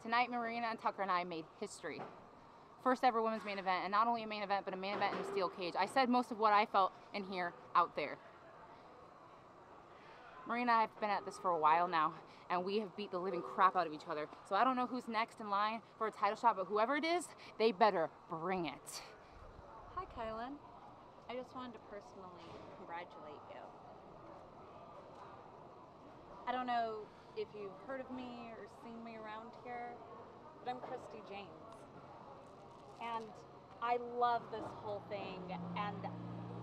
Tonight, Marina and Tucker and I made history. First ever women's main event, and not only a main event, but a main event in a steel cage. I said most of what I felt in here out there. Marina and I have been at this for a while now, and we have beat the living crap out of each other. So I don't know who's next in line for a title shot, but whoever it is, they better bring it. Hi, KiLynn. I just wanted to personally congratulate you. I don't know if you've heard of me or seen me around here, but I'm Christi Jaynes. And I love this whole thing, and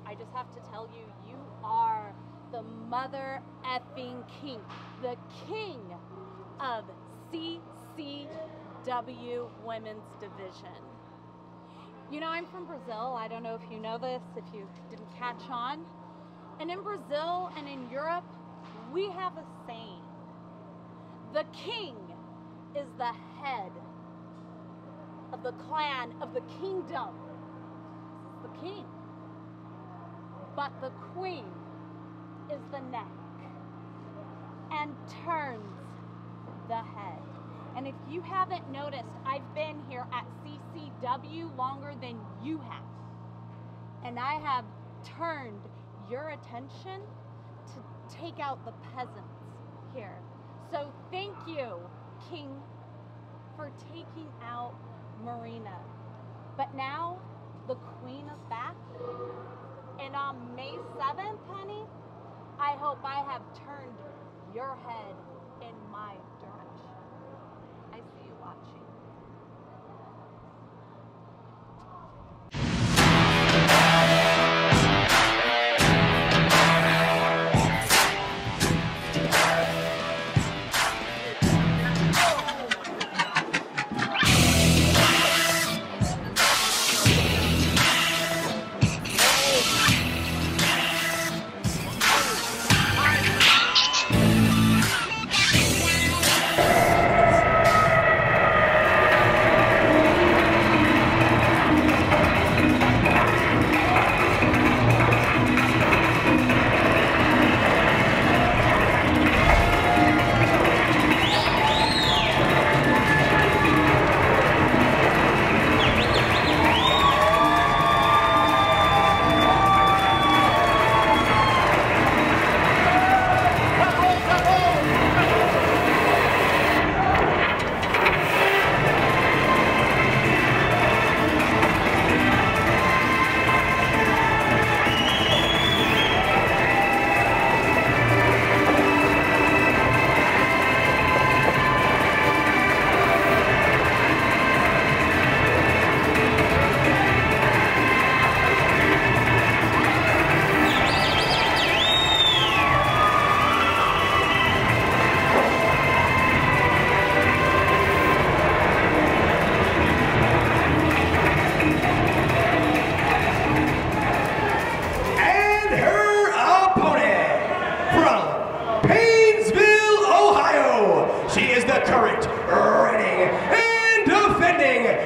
I just have to tell you, you are the mother effing king, the king of CCW Women's Division. You know, I'm from Brazil. I don't know if you know this, if you didn't catch on. And in Brazil and in Europe, we have a saying. The king is the head of the clan, of the kingdom. The king. But the queen is the neck and turns the head. And if you haven't noticed, I've been here at CCW longer than you have. And I have turned your attention to take out the peasants here. So thank you, King, for taking out Marina. But now the queen is back. And on May 7th, honey, I hope I have turned your head in my direction. I see you watching.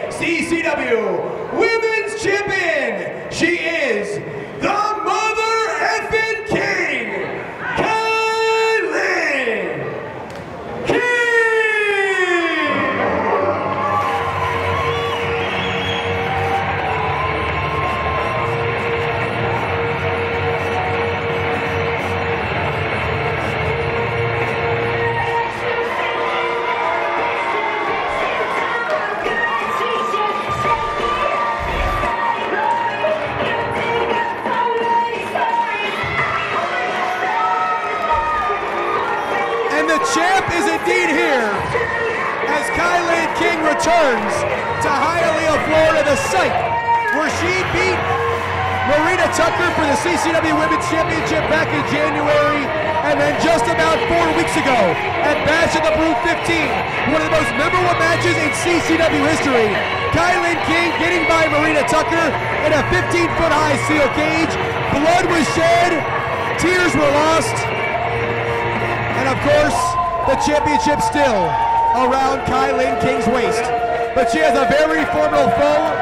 CCW Women's Champion. She is the Mother Effin' King, KiLynn. The champ is indeed here as KiLynn King returns to Hialeah, Florida, the site where she beat Marina Tucker for the CCW Women's Championship back in January, and then just about 4 weeks ago at Bash of the Brood 15, one of the most memorable matches in CCW history. KiLynn King getting by Marina Tucker in a 15-foot high steel cage. Blood was shed, tears were lost, and of course, the championship still around KiLynn King's waist. But she has a very formidable foe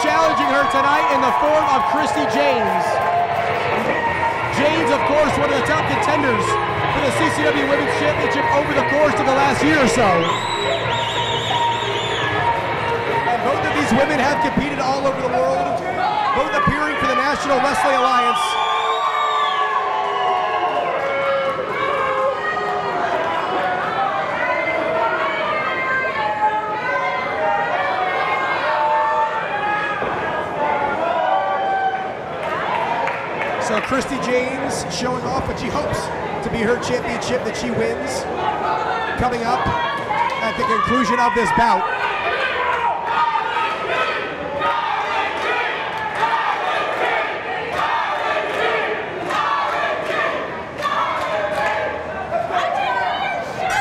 challenging her tonight in the form of Christi Jaynes. Jaynes, of course, one of the top contenders for the CCW Women's Championship over the course of the last year or so. These women have competed all over the world, both appearing for the National Wrestling Alliance. So Christi Jaynes showing off what she hopes to be her championship that she wins coming up at the conclusion of this bout.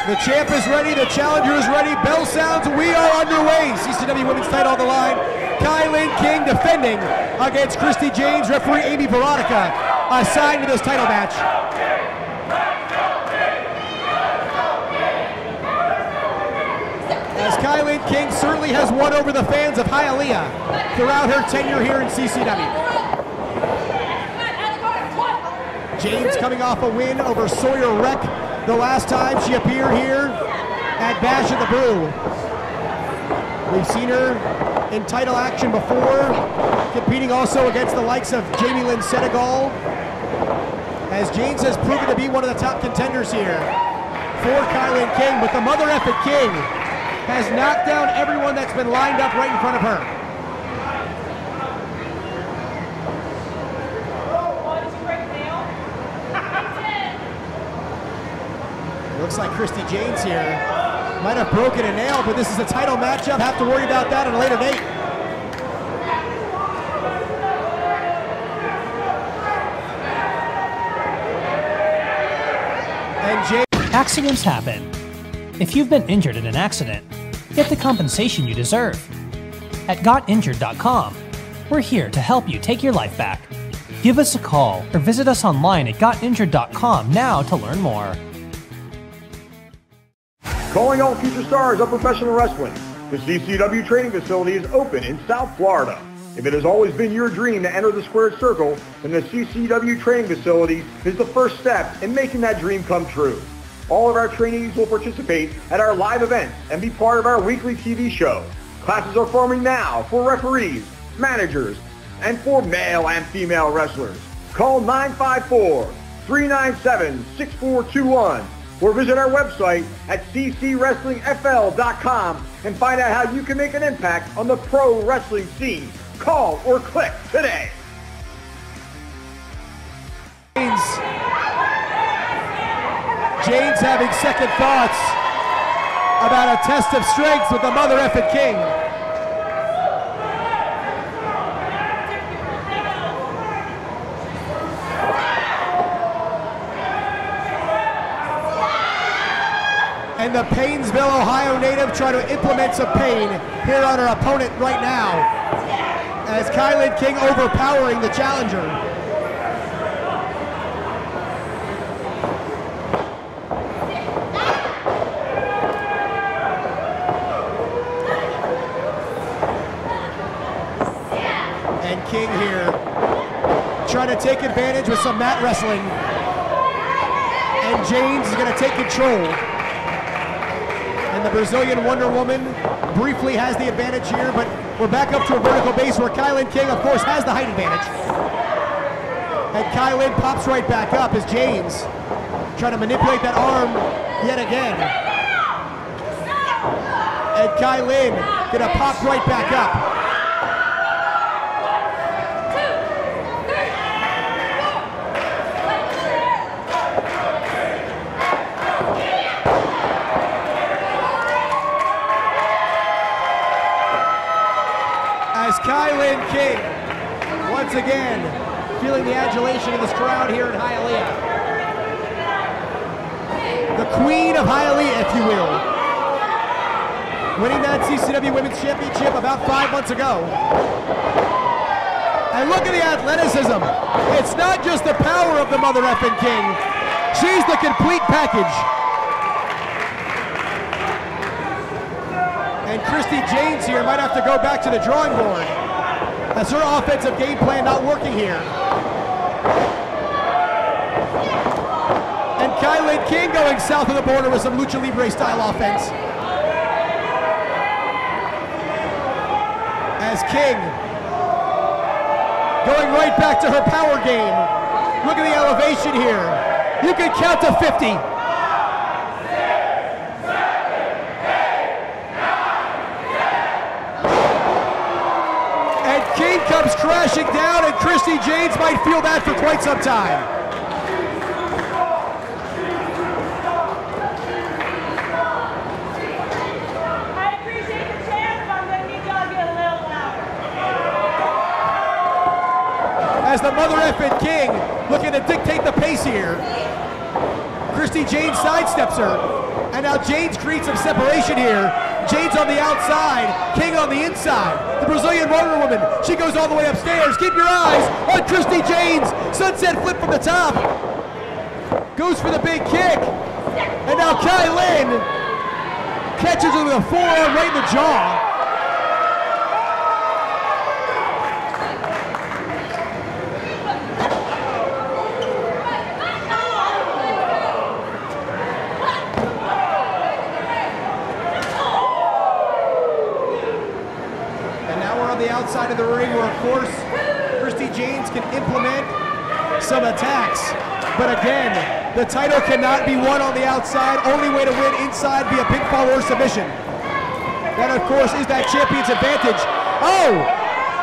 The champ is ready, the challenger is ready, bell sounds, we are underway. CCW Women's title on the line. KiLynn King defending against Christi Jaynes. Referee Amy Veronica assigned to this title match. As KiLynn King certainly has won over the fans of Hialeah throughout her tenure here in CCW. Jaynes coming off a win over Sawyer Wreck the last time she appeared here at Bash at the Brew. We've seen her in title action before, competing also against the likes of Jamie Lynn Senegal, as Jaynes has proven to be one of the top contenders here for KiLynn King, but the mother effing King has knocked down everyone that's been lined up right in front of her. Looks like Christi Jaynes here might have broken a nail, but this is a title matchup. Have to worry about that at a later date. And Jaynes. Accidents happen. If you've been injured in an accident, get the compensation you deserve. At GotInjured.com, we're here to help you take your life back. Give us a call or visit us online at GotInjured.com now to learn more. Calling all future stars of professional wrestling. The CCW Training Facility is open in South Florida. If it has always been your dream to enter the squared circle, then the CCW Training Facility is the first step in making that dream come true. All of our trainees will participate at our live events and be part of our weekly TV show. Classes are forming now for referees, managers, and for male and female wrestlers. Call 954-397-6421 or visit our website at ccwrestlingfl.com and find out how you can make an impact on the pro wrestling scene. Call or click today. Jaynes having second thoughts about a test of strength with the mother effing King. And the Paynesville, Ohio native trying to implement some pain here on her opponent right now, as KiLynn King overpowering the challenger. And King here trying to take advantage with some mat wrestling. And Jaynes is going to take control. And the Brazilian Wonder Woman briefly has the advantage here, but we're back up to a vertical base where KiLynn King, of course, has the height advantage. And KiLynn pops right back up as Jaynes trying to manipulate that arm yet again. And KiLynn gonna pop right back up. KiLynn King, once again, feeling the adulation of this crowd here in Hialeah. The queen of Hialeah, if you will. Winning that CCW Women's Championship about 5 months ago. And look at the athleticism. It's not just the power of the mother effing King. She's the complete package. And Christi Jaynes here might have to go back to the drawing board. That's her offensive game plan not working here. And KiLynn King going south of the border with some Lucha Libre style offense. As King going right back to her power game. Look at the elevation here. You can count to 50. And King comes crashing down, and Christi Jaynes might feel that for quite some time. As the mother effing King looking to dictate the pace here. Christi Jaynes sidesteps her, and now Jaynes creates some separation here. Jaynes on the outside, King on the inside. The Brazilian Wonder Woman, she goes all the way upstairs. Keep your eyes on Christi Jaynes. Sunset flip from the top. Goes for the big kick. And now KiLynn catches her with a forearm right in the jaw. Outside of the ring where, of course, Christi Jaynes can implement some attacks. But again, the title cannot be won on the outside. Only way to win inside via pinfall or submission. That, of course, is that champion's advantage. Oh!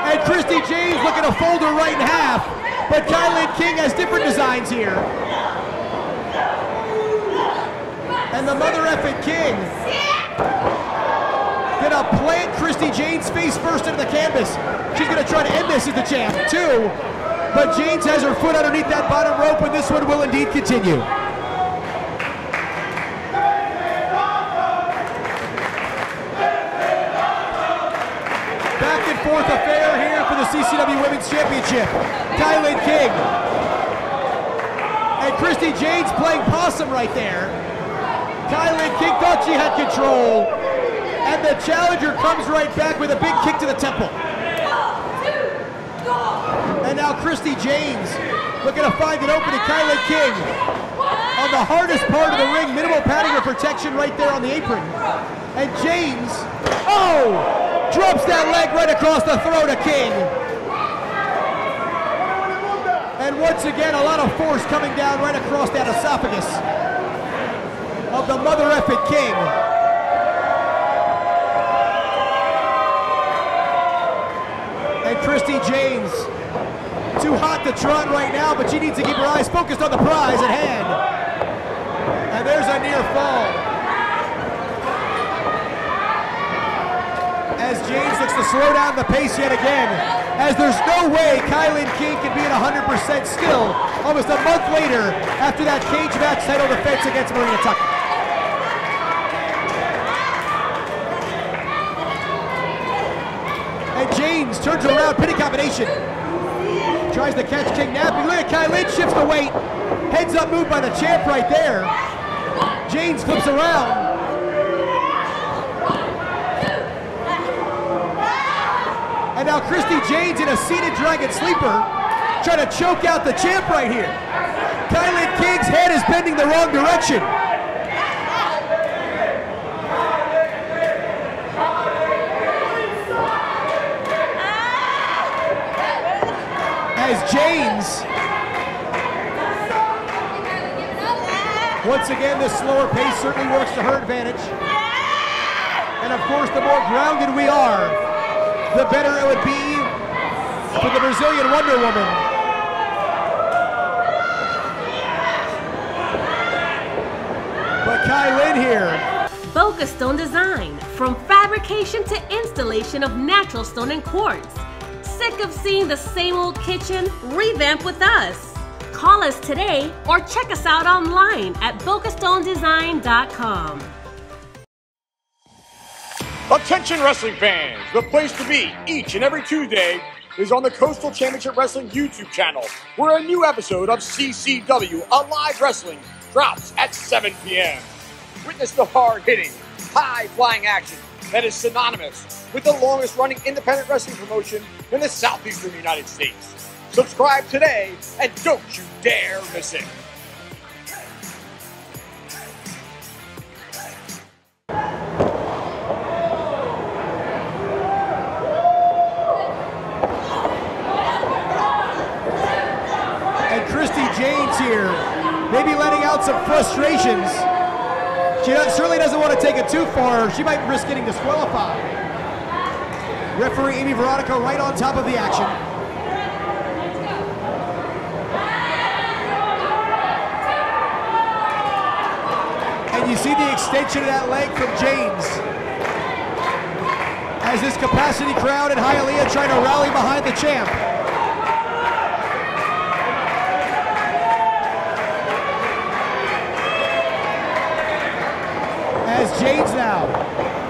And Christi Jaynes looking to fold her right in half. But KiLynn King has different designs here. And the mother effing King gonna plant Christi Jaynes face first into the canvas. She's gonna try to end this as the champ, too. But Jaynes has her foot underneath that bottom rope, and this one will indeed continue. Back and forth affair here for the CCW Women's Championship. KiLynn King. And Christi Jaynes playing possum right there. KiLynn King thought she had control. And the challenger comes right back with a big kick to the temple. And now Christi Jaynes looking to find an opening. KiLynn King on the hardest part of the ring, minimal padding or protection right there on the apron. And Jaynes, oh, drops that leg right across the throat of King. And once again, a lot of force coming down right across that esophagus of the mother effing King. And Christi Jaynes, too hot to trot right now, but she needs to keep her eyes focused on the prize at hand. And there's a near fall. As Jaynes looks to slow down the pace yet again, as there's no way KiLynn King can be at 100% still almost a month later after that cage match title defense against Marina Tucker. Jaynes turns around, pinning combination. Tries to catch King napping. Look at KiLynn, shifts the weight. Heads up move by the champ right there. Jaynes flips around. And now Christi Jaynes in a seated dragon sleeper, trying to choke out the champ right here. KiLynn King's head is bending the wrong direction. As Jaynes, once again, this slower pace certainly works to her advantage. And of course, the more grounded we are, the better it would be for the Brazilian Wonder Woman. But KiLynn here. Boca Stone Design, from fabrication to installation of natural stone and quartz. Sick of seeing the same old kitchen? Revamp with us. Call us today or check us out online at bocastonedesign.com. Attention wrestling fans, the place to be each and every Tuesday is on the Coastal Championship Wrestling YouTube channel, where a new episode of CCW Alive Wrestling drops at 7 p.m. Witness the hard-hitting, high-flying action that is synonymous with the longest-running independent wrestling promotion in the southeastern United States. Subscribe today and don't you dare miss it. maybe letting out some frustrations. She certainly doesn't want to take it too far. She might risk getting disqualified. Referee Amy Veronica right on top of the action. And you see the extension of that leg from Jaynes. As this capacity crowd in Hialeah trying to rally behind the champ. As Jaynes now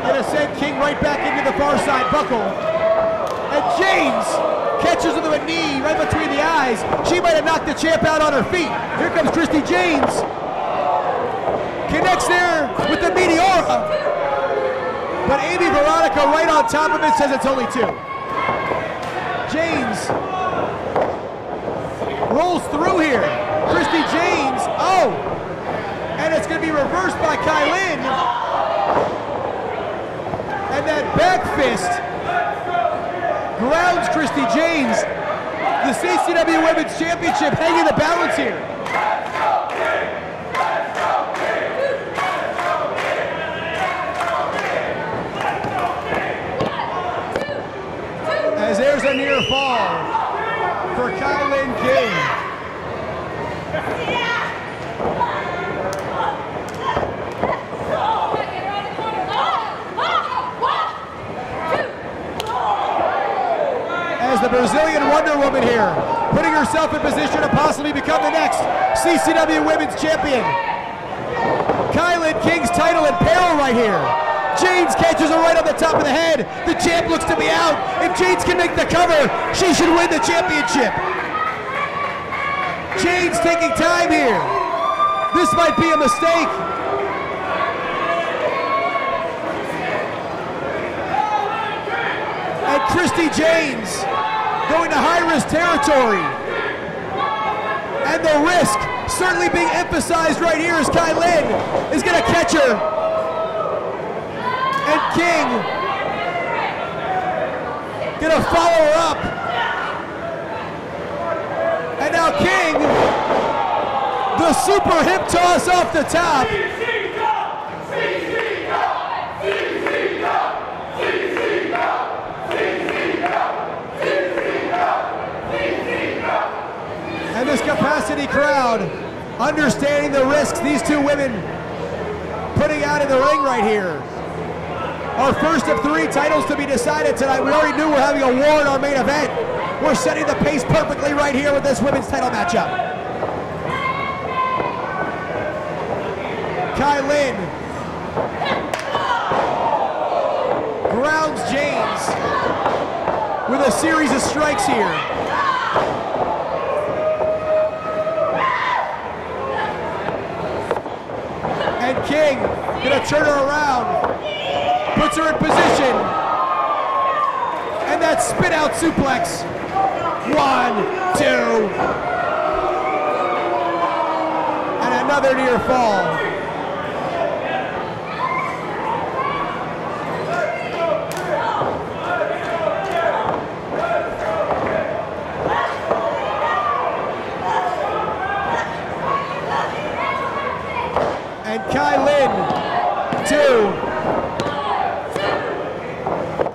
gonna send King right back into the far side buckle. And Jaynes catches her with a knee right between the eyes. She might have knocked the champ out on her feet. Here comes Christi Jaynes. Connects there with the Meteora. But Amy Veronica right on top of it says it's only 2. Jaynes rolls through here. Christi Jaynes, oh! And it's gonna be reversed by KiLynn. And that back fist grounds Christi Jaynes. The CCW Women's Championship hanging the balance here. As there's a near fall for KiLynn King. As the Brazilian Wonder Woman here, putting herself in position to possibly become the next CCW Women's Champion. KiLynn King's title in peril right here. Jaynes catches her right on the top of the head. The champ looks to be out. If Jaynes can make the cover, she should win the championship. Jaynes taking time here. This might be a mistake. And Christi Jaynes going to high-risk territory. And the risk certainly being emphasized right here as KiLynn is going to catch her. And King gonna follow her up. And now King, the super hip toss off the top. And this capacity crowd, understanding the risks these 2 women putting out in the ring right here. Our first of 3 titles to be decided tonight. We already knew we're having a war in our main event. We're setting the pace perfectly right here with this women's title matchup. KiLynn grounds Jaynes with a series of strikes here. And King gonna turn her around. Puts her in position. And that spit out suplex. 1, 2. And another near fall. And KiLynn, 2.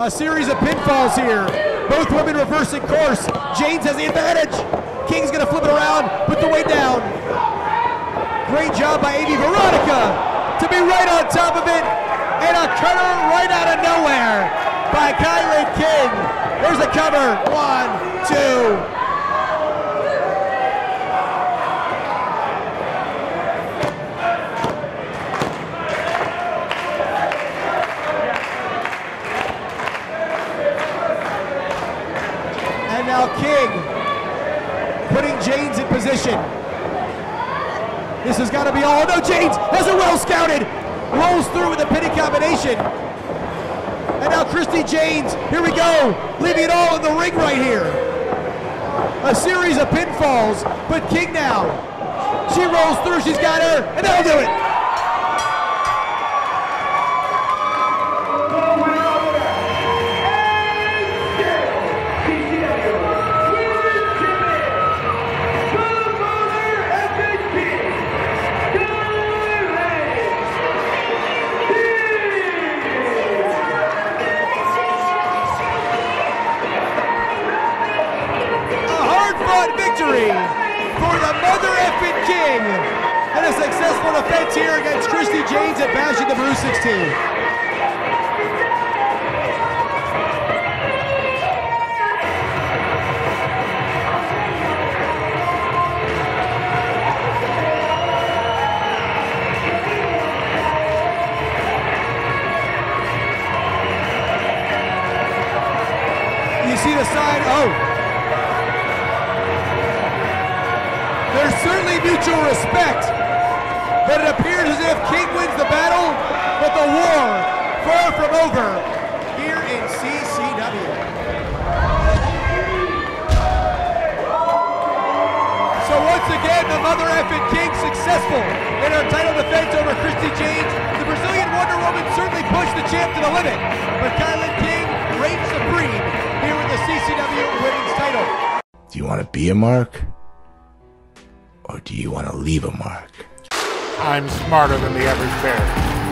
A series of pinfalls here. Both women reversing course. Jaynes has the advantage. King's gonna flip it around, put the weight down. Great job by Amy Veronica to be right on top of it. And a cutter right out of nowhere by KiLynn King. There's the cover. 1, 2. Now King putting Jaynes in position. This has got to be all. No, Jaynes has it well scouted. Rolls through with a pinning combination. And now Christi Jaynes, here we go. Leaving it all in the ring right here. A series of pinfalls, but King now. She rolls through, she's got her, and that'll do it. here against Christi Jaynes at Bash at the Brew 16. See the sign, oh. There's certainly mutual respect, but it appears as if King wins the battle, but the war far from over here in CCW. So once again, the mother effing King successful in her title defense over Christi Jaynes. The Brazilian Wonder Woman certainly pushed the champ to the limit, but KiLynn King reigns supreme here with the CCW Women's title. Do you want to be a mark? Or do you want to leave a mark? I'm smarter than the average bear.